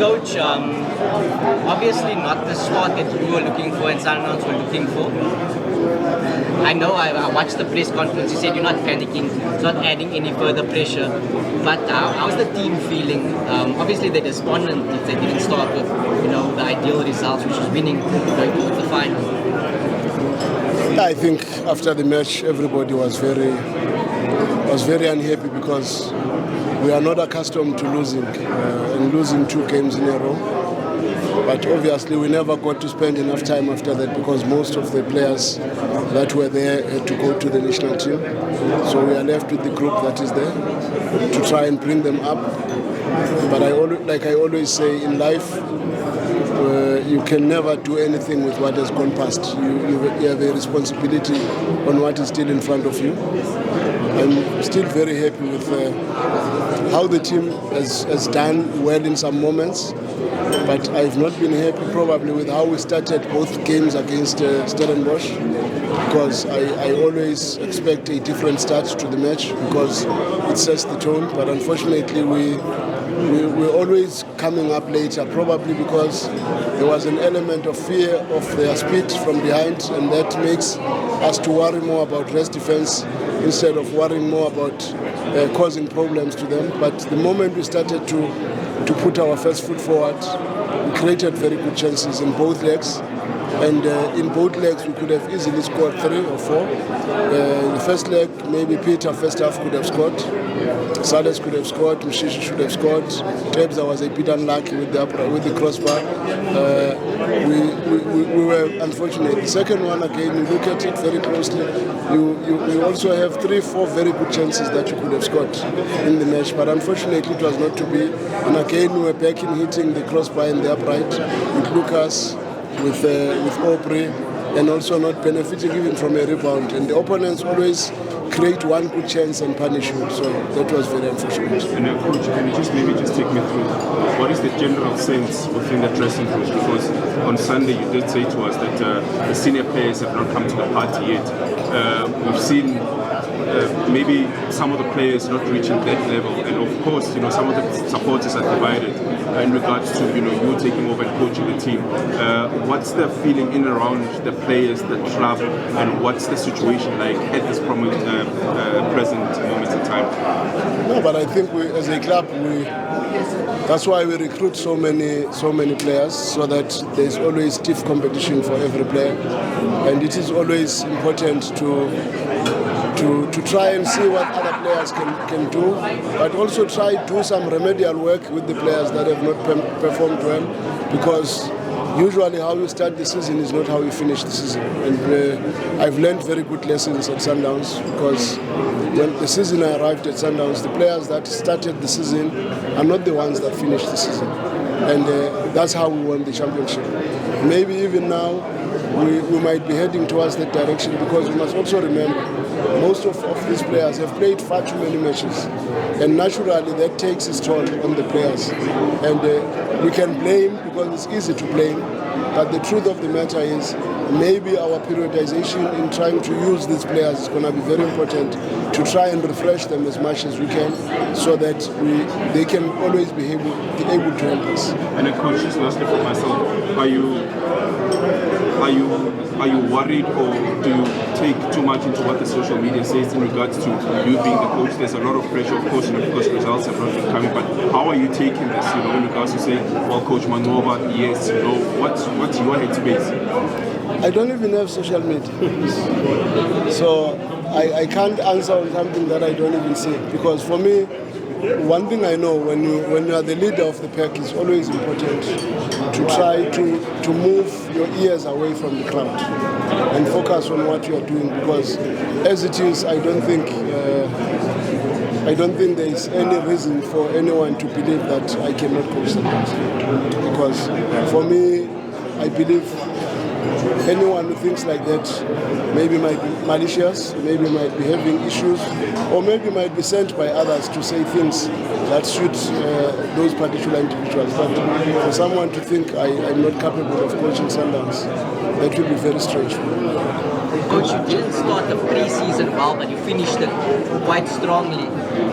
Coach, obviously not the start that you were looking for and Sundowns were looking for. I know I watched the press conference. You said you're not panicking, it's not adding any further pressure. But how's the team feeling? Obviously they're despondent if they didn't start with the ideal results, which is winning, going towards the final. I think after the match, everybody was very unhappy because we are not accustomed to losing and losing 2 games in a row. But obviously we never got to spend enough time after that because most of the players that were there had to go to the national team. So we are left with the group that is there to try and bring them up. But like I always say in life, you can never do anything with what has gone past. You have a responsibility on what is still in front of you. I'm still very happy with how the team has done well in some moments, but I've not been happy probably with how we started both games against Stellenbosch, because I always expect a different start to the match because it sets the tone, but unfortunately we're always coming up later, probably because there was an element of fear of their speed from behind, and that makes us to worry more about rest defense instead of worrying more about causing problems to them. But the moment we started to put our first foot forward, we created very good chances in both legs. And in both legs, we could have easily scored 3 or 4. The first leg, maybe Peter, first half, could have scored. Sales could have scored. Mngqithi should have scored. Trebza was a bit unlucky with the crossbar. We were unfortunate. The second one, again, you look at it very closely. You also have 3, 4 very good chances that you could have scored in the match. But unfortunately, it was not to be. And again, we were back in hitting the crossbar in the upright with Lucas, with Aubrey, and also not benefiting even from a rebound. And the opponents always create one good chance and punish you. So that was very unfortunate. And Coach, can you maybe take me through what is the general sense within the dressing room? Because on Sunday you did say to us that the senior players have not come to the party yet. We've seen maybe some of the players not reaching that level, and of course, some of the supporters are divided in regards to you taking over and coaching the team. What's the feeling in and around the players, the club, and what's the situation like at this present moment in time? No, but I think we, as a club, that's why we recruit so many players, so that there's always stiff competition for every player, and it is always important to try and see what other players can do, but also try to do some remedial work with the players that have not performed well, because usually how you start the season is not how you finish the season. And I've learned very good lessons at Sundowns, because when the season arrived at Sundowns, the players that started the season are not the ones that finished the season. And that's how we won the championship. Maybe even now we might be heading towards that direction, because we must also remember most of these players have played far too many matches, and naturally that takes its toll on the players. And we can blame, because it's easy to blame, but the truth of the matter is maybe our periodization in trying to use these players is going to be very important, to try and refresh them as much as we can, so that they can always be able to help us. And a coach, just lastly for myself, are you worried, or do you take too much into what the social media says in regards to you being the coach? There's a lot of pressure, of course, because results have not been coming. But how are you taking this? In regards to saying, well, Coach Manqoba, yes, no. What's your headspace? I don't even have social media, so I can't answer on something that I don't even see. Because for me, one thing I know, when you are the leader of the pack, it's always important to try to move your ears away from the crowd and focus on what you are doing. Because as it is, I don't think there is any reason for anyone to believe that I cannot coach the team. Because for me, I believe anyone who thinks like that maybe might be malicious, maybe might be having issues, or maybe might be sent by others to say things that suit those particular individuals. But for someone to think I'm not capable of coaching Sundowns, that will be very strange. Coach, you didn't start the pre-season well, but you finished it quite strongly.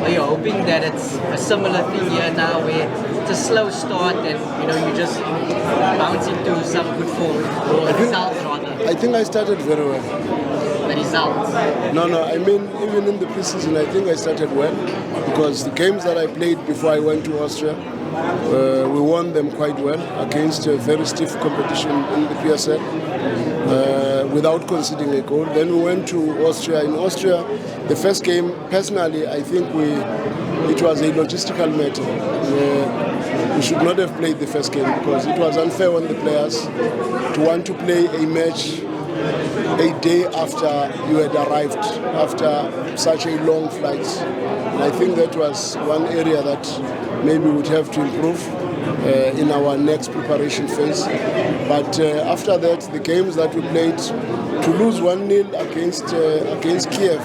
Are you hoping that it's a similar thing here now, where it's a slow start and you just bounce into some good form or results rather. I think I started very well. The results. No, I mean, even in the preseason, I think I started well because the games that I played before I went to Austria, we won them quite well against a very stiff competition in the PSL without conceding a goal. Then we went to Austria. In Austria, the first game, personally, I think it was a logistical matter. We should not have played the first game because it was unfair on the players to want to play a match a day after you had arrived, after such a long flight. And I think that was one area that maybe we would have to improve in our next preparation phase. But after that, the games that we played, to lose 1-0 against Kiev,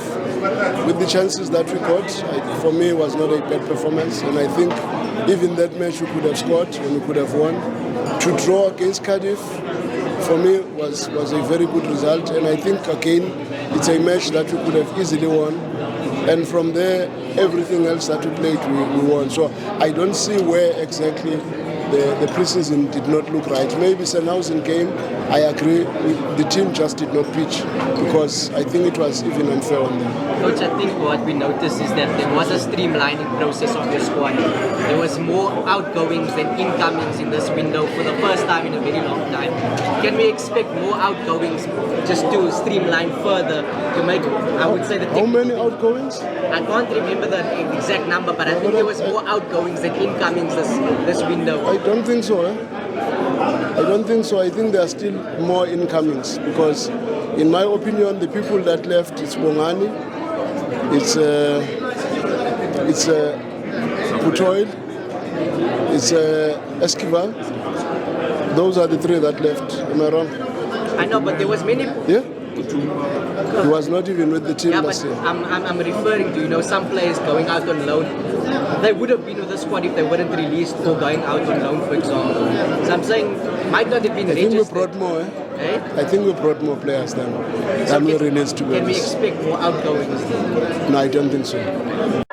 with the chances that we got, for me was not a bad performance. And I think even that match we could have scored and we could have won. To draw against Cardiff, for me was a very good result, and I think again it's a match that we could have easily won, and from there everything else that we played we won. So I don't see where exactly the preseason did not look right. Maybe Sundowns game, I agree, the team just did not pitch because I think it was even unfair on them. Coach, I think what we noticed is that there was a streamlining process of your squad. There was more outgoings than incomings in this window for the first time in a very long time. Can we expect more outgoings just to streamline further to make, I would say, the How many outgoings? I can't remember the exact number, but I think there was more outgoings than incomings this window. I don't think so. I don't think so. I think there are still more incomings because, in my opinion, the people that left, it's Bongani, it's Putoil, it's Esquivel. Those are the three that left. Am I wrong? I know, but there was many. Yeah. He was not even with the team last year. I'm referring to, some players going out on loan. They would have been with the squad if they weren't released or going out on loan, for example. So I'm saying, might not have been registered. I think we brought more, I think we brought more players than we released, to be honest. Can we expect more outgoings? No, I don't think so.